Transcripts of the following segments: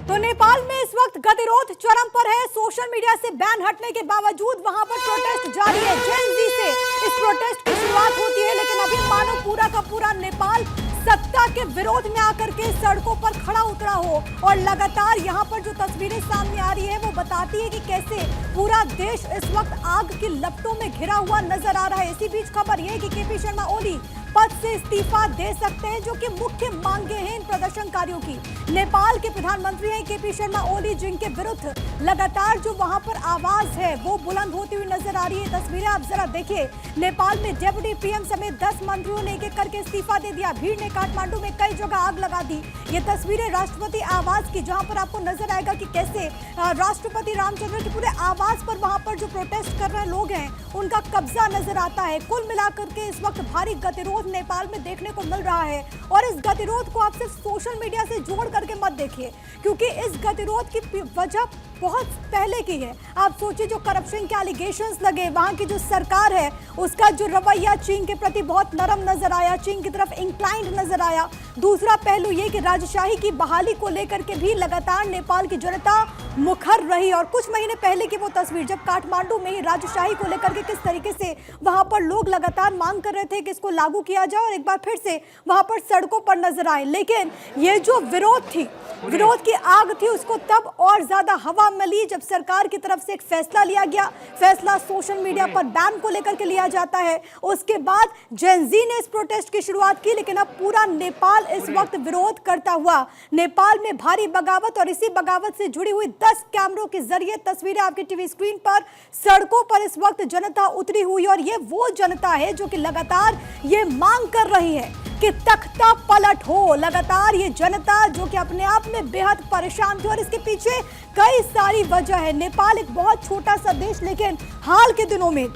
तो नेपाल में इस वक्त गतिरोध चरम पर है। सोशल मीडिया से बैन हटने के बावजूद वहां पर प्रोटेस्ट जारी है। जेन जी से इस प्रोटेस्ट की शुरुआत होती है, लेकिन अभी मानो पूरा का पूरा नेपाल सत्ता के विरोध में आकर के सड़कों पर खड़ा उतरा हो। और लगातार यहां पर जो तस्वीरें सामने आ रही है वो बताती है कि कैसे पूरा देश इस वक्त आग की लपटों में घिरा हुआ नजर आ रहा है। इसी बीच खबर यह है कि केपी शर्मा ओली पद से इस्तीफा दे सकते हैं, जो कि मुख्य मांगे हैं इन प्रदर्शनकारियों की। नेपाल के प्रधानमंत्री हैं केपी शर्मा ओली, जिनके विरुद्ध लगातार जो वहां पर आवाज है वो बुलंद होती हुई नजर आ रही है। तस्वीरें आप जरा देखिए। नेपाल में डेप्यूटी पीएम समेत 10 मंत्रियों ने एक एक करके इस्तीफा दे दिया। भीड़ ने काठमांडू में कई जगह आग लगा दी। ये तस्वीरें राष्ट्रपति आवास की, जहां पर आपको नजर आएगा कि कैसे राष्ट्रपति रामचंद्र के पूरे आवास पर वहां पर जो प्रोटेस्ट कर रहे लोग हैं उनका कब्जा नजर आता है। कुल मिलाकर के इस वक्त भारी गतिरोध नेपाल में देखने को मिल रहा है। और इस गतिरोध को आप सिर्फ सोशल मीडिया से जोड़ करके मत देखिए, क्योंकि इस गतिरोध की वजह बहुत पहले की है। आप सोचिए, जो करप्शन के एलिगेशंस लगे, वहां की जो सरकार है उसका जो रवैया चीन के प्रति बहुत नरम नजर आया, चीन की तरफ इंक्लाइंड नजर आया। दूसरा पहलू ये कि राजशाही की बहाली को लेकर के भी लगातार नेपाल की जनता मुखर रही। और कुछ महीने पहले की वो तस्वीर, जब काठमांडू में ही राजशाही को लेकर के किस तरीके से वहां पर लोग लगातार मांग कर रहे थे कि इसको लागू किया जाए और एक बार फिर से वहां पर सड़कों पर नजर आए। लेकिन ये जो विरोध थी, विरोध की आग थी, उसको तब और ज्यादा हवा मिली जब सरकार की तरफ से एक फैसला लिया गया। फैसला सोशल मीडिया पर बैन को लेकर के लिया जाता है। उसके बाद जेन जी ने इस प्रोटेस्ट की शुरुआत की, लेकिन अब पूरा नेपाल इस वक्त विरोध करता हुआ नेपाल में भारी बगावत, और इसी बगावत से जुड़ी हुई 10 कैमरों के जरिए तस्वीरें आपकी टीवी स्क्रीन पर। सड़कों पर इस वक्त जनता उतरी हुई, और ये वो जनता है जो कि लगातार ये मांग कर रही है कि तख्ता पलट हो। लगातार ये जनता जो कि अपने आप में बेहद परेशान थी, और इसके पीछे कई सारी वजह है। नेपाल एक बहुत छोटा सा देश, लेकिन हाल के दिनों में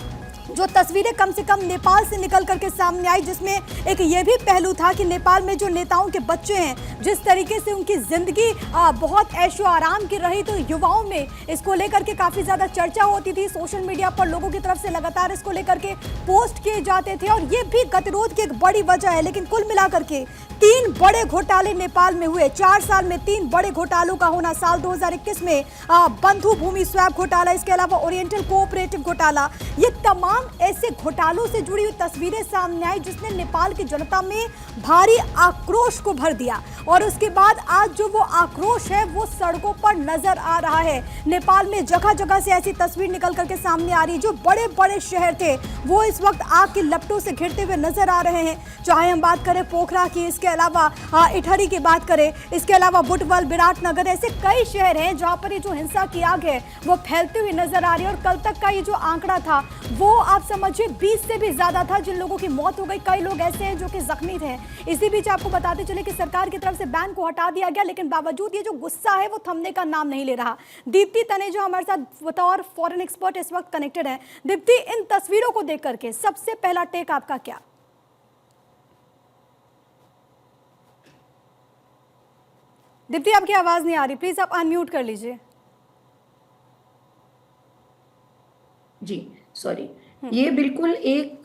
जो तस्वीरें कम से कम नेपाल से निकल करके सामने आई, जिसमें एक ये भी पहलू था कि नेपाल में जो नेताओं के बच्चे हैं, जिस तरीके से उनकी जिंदगी बहुत ऐशो आराम की रही, तो युवाओं में इसको लेकर के काफी ज्यादा चर्चा होती थी। सोशल मीडिया पर लोगों की तरफ से लगातार इसको लेकर के पोस्ट किए जाते थे, और ये भी गतिरोध की एक बड़ी वजह है। लेकिन कुल मिलाकर के 3 बड़े घोटाले नेपाल में हुए। 4 साल में 3 बड़े घोटालों का होना। साल 2021 में बंधु भूमि स्वैप घोटाला, इसके अलावा ओरिएंटल कोऑपरेटिव घोटाला। ये तमाम ऐसे घोटालों से जुड़ी हुई तस्वीरें सामने आई, जिसने नेपाल की जनता में भारी आक्रोश को भर दिया। और उसके बाद आज जो वो आक्रोश है वो सड़कों पर नजर आ रहा है। नेपाल में जगह जगह से ऐसी तस्वीर निकल करके सामने आ रही है। जो बड़े बड़े शहर थे वो इस वक्त आग की लपटों से घिरते हुए नजर आ रहे हैं। चाहे हम बात करें पोखरा की, इसके अलावा इटहरी की बात करें, इसके अलावा बुटवल, विराटनगर, ऐसे कई शहर हैं जहां पर ये जो हिंसा की आग है वो फैलती हुई नजर आ रही है। और कल तक का ये जो आंकड़ा था वो आप समझिए 20 से भी ज्यादा था, जिन लोगों की मौत हो गई। कई लोग ऐसे हैं जो कि जख्मी थे। इसी बीच आपको बताते चले कि सरकार की तरफ से बैन को हटा दिया गया, लेकिन बावजूद ये जो गुस्सा है वो थमने का नाम नहीं ले रहा। दीप्ति तनेजा हमारे साथ बतौर फॉरेन एक्सपर्ट इस वक्त कनेक्टेड है। दीप्ति, इन तस्वीरों को देख करके सबसे पहला टेक आपका क्या? दीप्ति, आपकी आवाज नहीं आ रही, प्लीज आप अनम्यूट कर लीजिए। जी सॉरी। ये बिल्कुल एक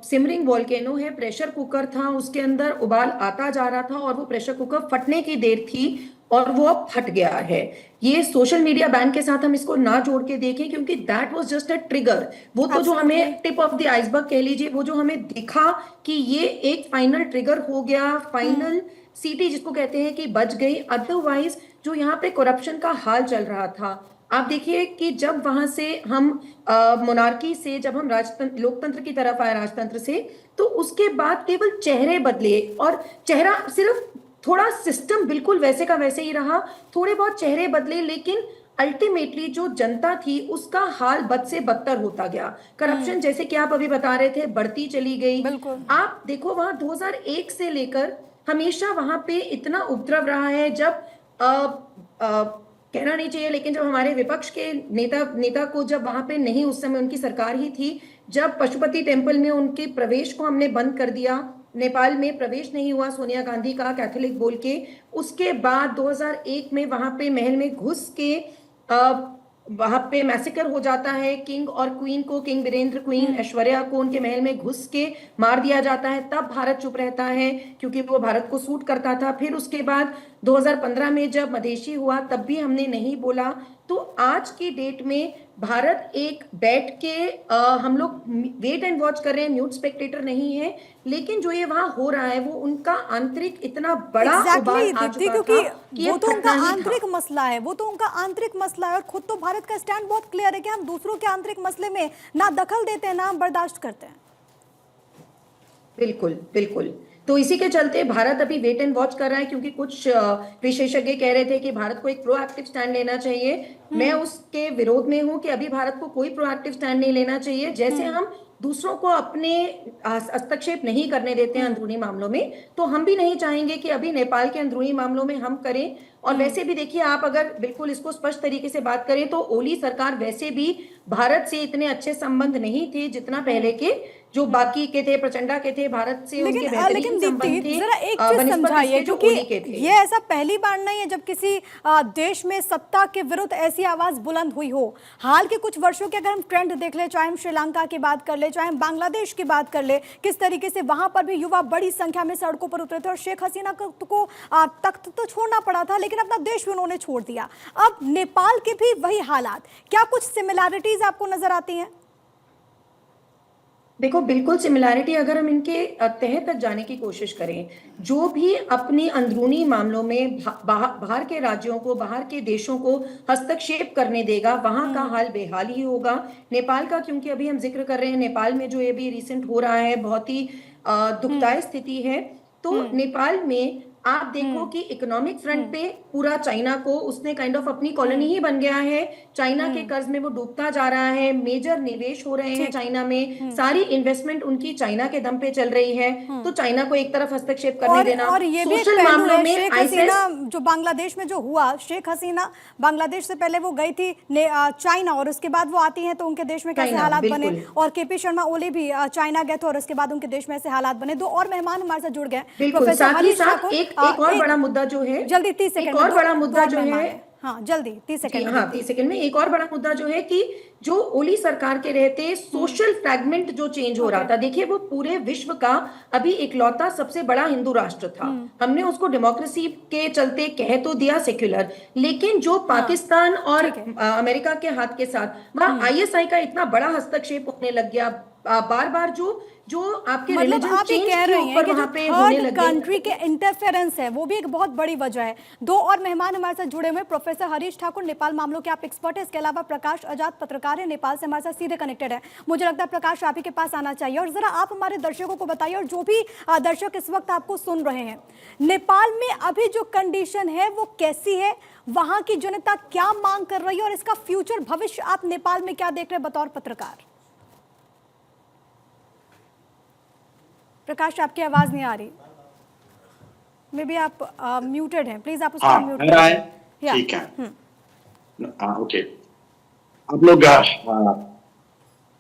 सिमरिंग वॉल्केनो है, प्रेशर कुकर था, उसके अंदर उबाल आता जा रहा था और वो प्रेशर कुकर फटने की देर थी और वो अब फट गया है। ये सोशल मीडिया बैन के साथ हम इसको ना जोड़ के देखें, क्योंकि that was just a trigger. वो तो जो हमें टिप ऑफ द आइसबर्ग कह लीजिए, वो जो हमें दिखा कि ये एक फाइनल ट्रिगर हो गया, फाइनल सीटी जिसको कहते हैं कि बच गई। अदरवाइज जो यहाँ पे करप्शन का हाल चल रहा था, आप देखिए कि जब वहां से हम मोनार्की से जब हम राजतंत्र लोकतंत्र की तरफ आए, राजतंत्र से, तो उसके बाद केवल चेहरे बदले, और चेहरा सिर्फ थोड़ा, सिस्टम बिल्कुल वैसे का वैसे ही रहा, थोड़े बहुत चेहरे बदले, लेकिन अल्टीमेटली जो जनता थी उसका हाल बद से बदतर होता गया। करप्शन जैसे कि आप अभी बता रहे थे बढ़ती चली गई। आप देखो वहां 2001 से लेकर हमेशा वहां पे इतना उपद्रव रहा है। जब कहना नहीं चाहिए, लेकिन जब हमारे विपक्ष के नेता को जब वहां पे नहीं, उस समय उनकी सरकार ही थी, जब पशुपति टेम्पल में उनके प्रवेश को हमने बंद कर दिया, नेपाल में प्रवेश नहीं हुआ सोनिया गांधी का कैथोलिक बोल के, उसके बाद 2001 में वहां पे महल में घुस के वहां पे मैसेकर हो जाता है। किंग और क्वीन को, किंग वीरेंद्र, क्वीन ऐश्वर्या को उनके महल में घुस के मार दिया जाता है। तब भारत चुप रहता है क्योंकि वो भारत को सूट करता था। फिर उसके बाद 2015 में जब मधेशी हुआ तब भी हमने नहीं बोला। तो आज की डेट में भारत एक बैठ के हम लोग वेट एंड वॉच कर रहे हैं, म्यूट स्पेक्टेटर नहीं है, लेकिन जो ये वहां हो रहा है वो उनका आंतरिक इतना बड़ा उबाल आ दीप्ति, चुका क्योंकि था कि वो तो उनका ही आंतरिक था। मसला है, वो तो उनका आंतरिक मसला है। और खुद तो भारत का स्टैंड बहुत क्लियर है कि हम दूसरों के आंतरिक मसले में ना दखल देते हैं, ना हम बर्दाश्त करते हैं। बिल्कुल बिल्कुल। तो इसी के चलते भारत अभी वेट एंड वॉच कर रहा है, क्योंकि कुछ विशेषज्ञ कह रहे थे कि भारत को एक प्रोएक्टिव स्टैंड लेना चाहिए। मैं उसके विरोध में हूं कि अभी भारत को कोई प्रोएक्टिव स्टैंड नहीं लेना चाहिए। जैसे हम दूसरों को अपने हस्तक्षेप नहीं करने देते हैं अंदरूनी मामलों में, तो हम भी नहीं चाहेंगे कि अभी नेपाल के अंदरूनी मामलों में हम करें। और वैसे भी देखिए, आप अगर बिल्कुल इसको स्पष्ट तरीके से बात करें तो ओली सरकार वैसे भी भारत से इतने अच्छे संबंध नहीं थे जितना पहले के जो बाकी के थे, प्रचंडा के थे, भारत से उनके बेहतरीन संबंध थे जरा एक चीज बनिस्बत समझाइए, इसके जो क्योंकि ओली के थे। ये ऐसा पहली बार नहीं है जब किसी देश में सत्ता के विरुद्ध ऐसी आवाज बुलंद हुई हो। हाल के कुछ वर्षों के अगर हम ट्रेंड देख ले, चाहे हम श्रीलंका की बात कर ले, चाहे हम बांग्लादेश की बात कर ले, किस तरीके से वहां पर भी युवा बड़ी संख्या में सड़कों पर उतरे थे और शेख हसीना को तख्त तो छोड़ना पड़ा था, लेकिन अपना देश भी उन्होंने छोड़ दिया। अब नेपाल के भी वही हालात, क्या कुछ सिमिलैरिटीज आपको नजर आती हैं? देखो, बिल्कुल सिमिलैरिटी, अगर हम इनके तह तक जाने की कोशिश करें, जो भी अपनी अंदरूनी मामलों में बाहर के राज्यों को, बाहर के देशों को हस्तक्षेप करने देगा, वहां का हाल बेहाल ही होगा। नेपाल का क्योंकि अभी हम जिक्र कर रहे हैं, नेपाल में जो ये भी रिसेंट हो रहा है बहुत ही दुखदायी स्थिति है। तो नेपाल में आप देखो कि इकोनॉमिक फ्रंट पे पूरा चाइना को उसने काइंड ऑफ अपनी कॉलोनी ही बन गया है। चाइना के कर्ज में वो डूबता जा रहा है, मेजर निवेश हो रहे हैं चाइना में, सारी इन्वेस्टमेंट उनकी चाइना के दम पे चल रही है। तो चाइना को एक तरफ हस्तक्षेप करने देना, और ये भी सोशल मामलों में शेख हसीना जो बांग्लादेश में जो हुआ, शेख हसीना बांग्लादेश से पहले वो गई थी चाइना और उसके बाद वो आती हैं तो उनके देश में कैसे हालात बने, और केपी शर्मा ओली भी चाइना गए थे और उसके बाद उनके देश में ऐसे हालात बने। दो और मेहमान हमारे साथ जुड़ गए, प्रोफेसर हरीश ठाकुर। एक और बड़ा मुद्दा जो है, जल्दी 30 सेकंड, एक और बड़ा मुद्दा जो है, हाँ जल्दी 30 सेकंड। हाँ 30 सेकंड में, एक और बड़ा मुद्दा जो है कि जो ओली सरकार के रहते सोशल फ्रैगमेंट जो चेंज हो रहा था। देखिए, वो पूरे विश्व का अभी इकलौता सबसे बड़ा हिंदू राष्ट्र था। हमने उसको डेमोक्रेसी के चलते कह तो दिया सेक्युलर, लेकिन जो पाकिस्तान और अमेरिका के हाथ के साथ वहां आईएसआई का इतना बड़ा हस्तक्षेप होने लग गया। बार बार जो आपके मतलब आप ये कह रही हैं कि जो थर्ड कंट्री के इंटरफेरेंस है वो भी एक बहुत बड़ी वजह है। दो और मेहमान हमारे साथ जुड़े हुए, प्रोफेसर हरीश ठाकुर, नेपाल मामलों के आप एक्सपर्ट हैं, इसके अलावा प्रकाश आजाद पत्रकार है, नेपाल से हमारे साथ सीधे कनेक्टेड है। मुझे लगता है प्रकाश आप ही के पास आना चाहिए और जरा आप हमारे दर्शकों को बताइए, और जो भी दर्शक इस वक्त आपको सुन रहे हैं, नेपाल में अभी जो कंडीशन है वो कैसी है, वहां की जनता क्या मांग कर रही है और इसका फ्यूचर भविष्य आप नेपाल में क्या देख रहे हैं बतौर पत्रकार? प्रकाश, आपकी आवाज नहीं आ रही, मे बी आप म्यूटेड हैं, प्लीज आप उसको म्यूट करें। ठीक है, ओके। आप लोग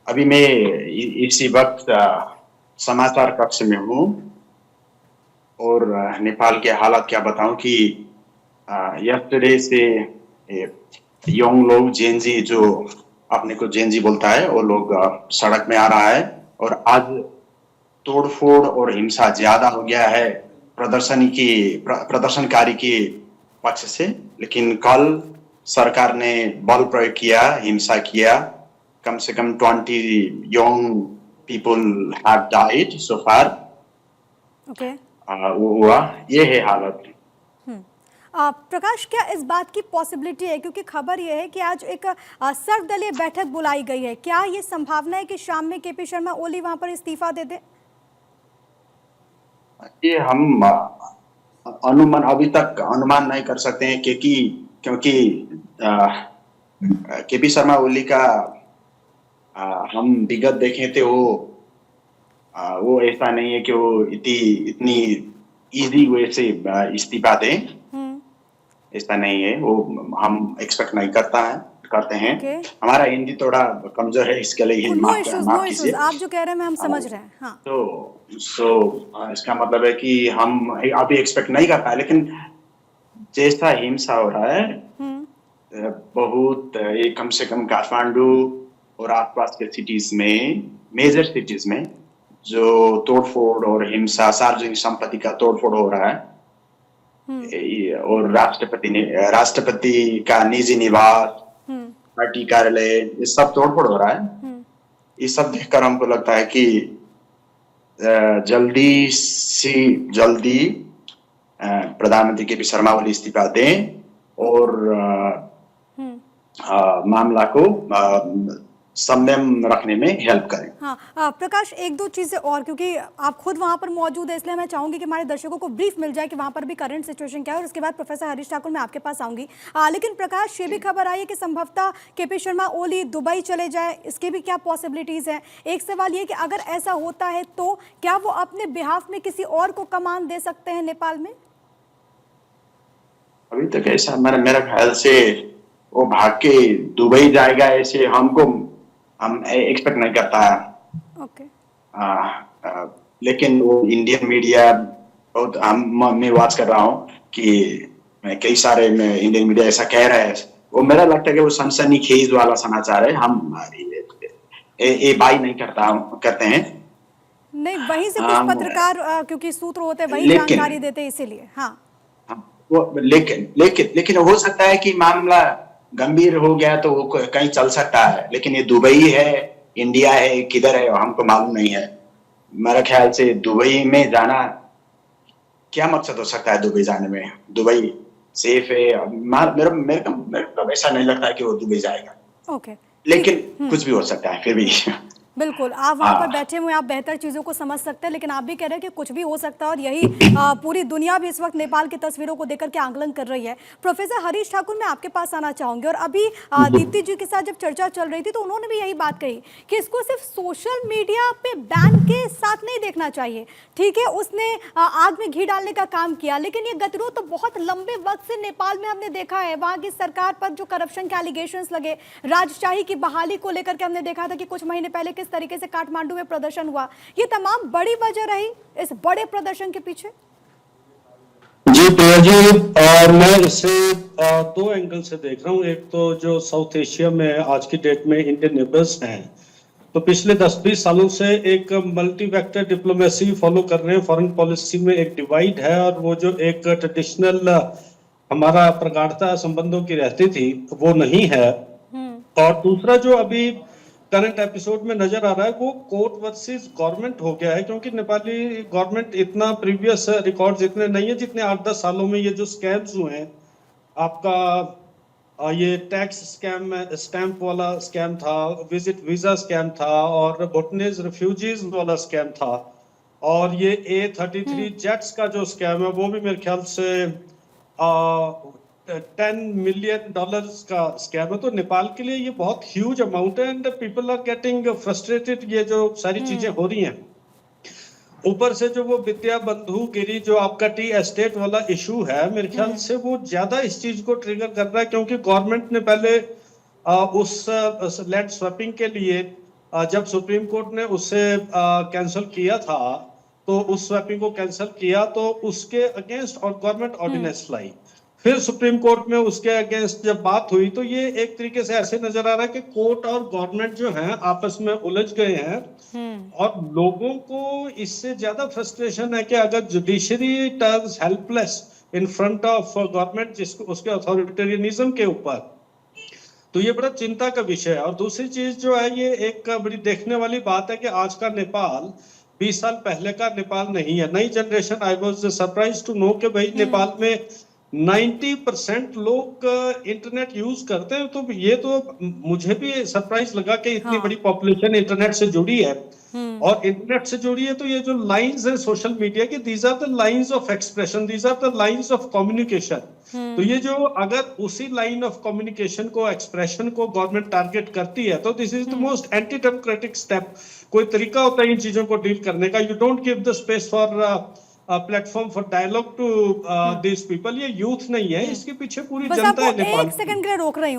अभी मैं इसी वक्त समाचार कक्ष में हूँ और नेपाल के हालात क्या बताऊं कि यस्टरडे से यंग लोग, जेनजी, जो अपने को जेनजी बोलता है, वो लोग सड़क में आ रहा है और आज तोड़फोड़ और हिंसा ज्यादा हो गया है प्रदर्शनकारी के पक्ष से। लेकिन कल सरकार ने बल प्रयोग किया, हिंसा किया, कम से कम 20 young people have died so far. वो हुआ, ये है हालत। प्रकाश, क्या इस बात की पॉसिबिलिटी है, क्योंकि खबर यह है कि आज एक सर्वदलीय बैठक बुलाई गई है, क्या ये संभावना है कि शाम में केपी शर्मा ओली वहां पर इस्तीफा दे दे? ये हम अभी तक अनुमान नहीं कर सकते हैं, क्योंकि केपी शर्मा ओली का हम विगत देखें तो वो ऐसा नहीं है कि वो इतनी इजी वे से इस्तीफा दें, ऐसा नहीं है। वो हम एक्सपेक्ट नहीं करते हैं। हमारा हिंदी थोड़ा कमजोर है, इसके लिए माफ कीजिए। आप जो कह रहे हैं हम समझ रहे हैं। हाँ। तो इसका मतलब है कि हम अभी एक्सपेक्ट नहीं करता है, लेकिन जैसा हिंसा हो रहा है बहुत, कम से कम काठमांडू और आसपास के सिटीज में, मेजर सिटीज में जो तोड़फोड़ और हिंसा, सार्वजनिक संपत्ति का तोड़फोड़ हो रहा है, और राष्ट्रपति का निजी निवास, पार्टी कार्यालय, ये सब तोड़फोड़ हो रहा है। ये सब देखकर हमको लगता है कि जल्दी प्रधानमंत्री के पी शर्मा ओली इस्तीफा दें और मामला को संयम रखने में हेल्प करें। हाँ प्रकाश, एक दो चीजें और, क्योंकि आप खुद वहां पर मौजूद है, इसलिए मैं चाहूंगी कि हमारे दर्शकों को ब्रीफ मिल जाए कि वहां पर भी करंट सिचुएशन क्या है, और उसके बाद प्रोफेसर हरीश ठाकुर मैं आपके पास आऊंगी। लेकिन प्रकाश, ये भी खबर आई है कि संभवतः केपी शर्मा ओली दुबई चले जाए, इसके भी क्या पॉसिबिलिटीज हैं? एक सवाल ये कि अगर ऐसा होता है तो क्या वो अपने बिहाफ में किसी और को कमान दे सकते हैं नेपाल में? अभी तक ऐसा मेरा ख्याल से वो भाग के दुबई जाएगा ऐसे हम एक्सपेक्ट नहीं करता है। ओके। लेकिन वो इंडियन मीडिया बहुत मैं वॉच कर रहा हूँ कि कई सारे इंडियन मीडिया ऐसा कह रहा है। वो मेरा लगता है कि वो सनसनीखेज वाला समाचार है। हम ये बाई नहीं करते हैं। नहीं, वहीं से कुछ पत्रकार क्योंकि सूत्र होते हैं वही जानकारी देते हैं, इसीलिए। लेकिन हो सकता है कि मामला गंभीर हो गया तो वो कहीं चल सकता है, लेकिन ये दुबई है, इंडिया है, किधर है हमको मालूम नहीं है। मेरा ख्याल से दुबई में जाना, क्या मकसद हो सकता है दुबई जाने में? दुबई सेफ है? मेरे को ऐसा नहीं लगता है कि वो दुबई जाएगा। ओके। लेकिन कुछ भी हो सकता है फिर भी। बिल्कुल, आप वहाँ पर बैठे हुए, आप बेहतर चीज़ों को समझ सकते हैं, लेकिन आप भी कह रहे हैं कि कुछ भी हो सकता है, और यही पूरी दुनिया भी इस वक्त नेपाल की तस्वीरों को देखकर के आकलन कर रही है। प्रोफेसर हरीश ठाकुर, मैं आपके पास आना चाहूंगी, और अभी दीप्ति जी के साथ जब चर्चा चल रही थी तो उन्होंने भी यही बात कही कि इसको सिर्फ सोशल मीडिया पे बैन के साथ नहीं देखना चाहिए। ठीक है, उसने आग में घी डालने का काम किया, लेकिन ये गतिरोध तो बहुत लंबे वक्त से नेपाल में हमने देखा है। वहाँ की सरकार पर जो करप्शन के एलिगेशंस लगे, राजशाही की बहाली को लेकर के हमने देखा था कि कुछ महीने पहले किस तरीके से काठमांडू में प्रदर्शन हुआ। ये तमाम बड़ी वजह रही इस बड़े प्रदर्शन के पीछे। जी प्रिया जी, मैं इसे दो एंगल से देख रहा हूँ। एक तो जो साउथ एशिया में आज की डेट में इंडियन नेबर्स हैं, तो पिछले 10-20 सालों से एक मल्टी वेक्टर डिप्लोमेसी फॉलो कर रहे हैं। फॉरेन पॉलिसी में एक डिवाइड है, और वो जो एक ट्रेडिशनल हमारा प्रगाढ़ता संबंधों की रहती थी वो नहीं है। और दूसरा जो अभी करंट एपिसोड में नजर आ रहा है वो कोर्ट वर्सेस गवर्नमेंट हो गया है, क्योंकि नेपाली गवर्नमेंट इतना प्रीवियस रिकॉर्ड्स इतने नहीं है जितने 8-10 सालों में ये जो स्कैम्स हुए हैं। आपका ये टैक्स स्टैंप वाला स्कैम था, विजिट वीजा स्कैम था, और भूटानीज रिफ्यूजीज वाला स्कैम था, और ये A33 जेट्स का जो स्कैम है वो भी मेरे ख्याल से $10 मिलियन का स्कैम है। तो नेपाल के लिए ये बहुत ह्यूज अमाउंट है, and people are getting frustrated. ये जो सारी चीजें हो रही हैं, ऊपर से जो वो विद्या बंधु गिरी जो आपका टी एस्टेट वाला इशू है, मेरे ख्याल से वो ज्यादा इस चीज को ट्रिगर कर रहा है, क्योंकि गवर्नमेंट ने पहले उस लैंड स्वैपिंग के लिए जब सुप्रीम कोर्ट ने उससे कैंसिल किया था, तो उस स्वैपिंग को कैंसिल किया तो उसके अगेंस्ट और गवर्नमेंट ऑर्डिनेंस लाई। फिर सुप्रीम कोर्ट में उसके अगेंस्ट जब बात हुई तो ये एक तरीके से ऐसे नजर आ रहा है कि कोर्ट और गवर्नमेंट जो हैं आपस में उलझ गए हैं, और लोगों को इससे ज्यादा फ्रस्ट्रेशन है कि अगर judiciary turns helpless in front of government, जिसको उसके अथॉरिटेरियनिज्म के ऊपर, तो ये बड़ा चिंता का विषय है। और दूसरी चीज जो है, ये एक बड़ी देखने वाली बात है कि आज का नेपाल 20 साल पहले का नेपाल नहीं है। नई generation, I was surprise to know कि भाई नेपाल में 90% लोग इंटरनेट यूज करते हैं। तो ये तो मुझे भी सरप्राइज लगा कि इतनी बड़ी पॉपुलेशन इंटरनेट से जुड़ी है, और इंटरनेट से जुड़ी है तो ये जो लाइंस है सोशल मीडिया की, these are the lines of expression, these are the lines of communication. तो ये जो अगर उसी लाइन ऑफ कम्युनिकेशन को, एक्सप्रेशन को गवर्नमेंट टारगेट करती है, तो this is the most anti democratic step. कोई तरीका होता है इन चीजों को डील करने का। You don't give the space for platform for dialogue to this people. ये यूथ नहीं है, इसके पीछे पूरी जनता है नेपाल। एक सेकंड के लिए रोक रही हूँ।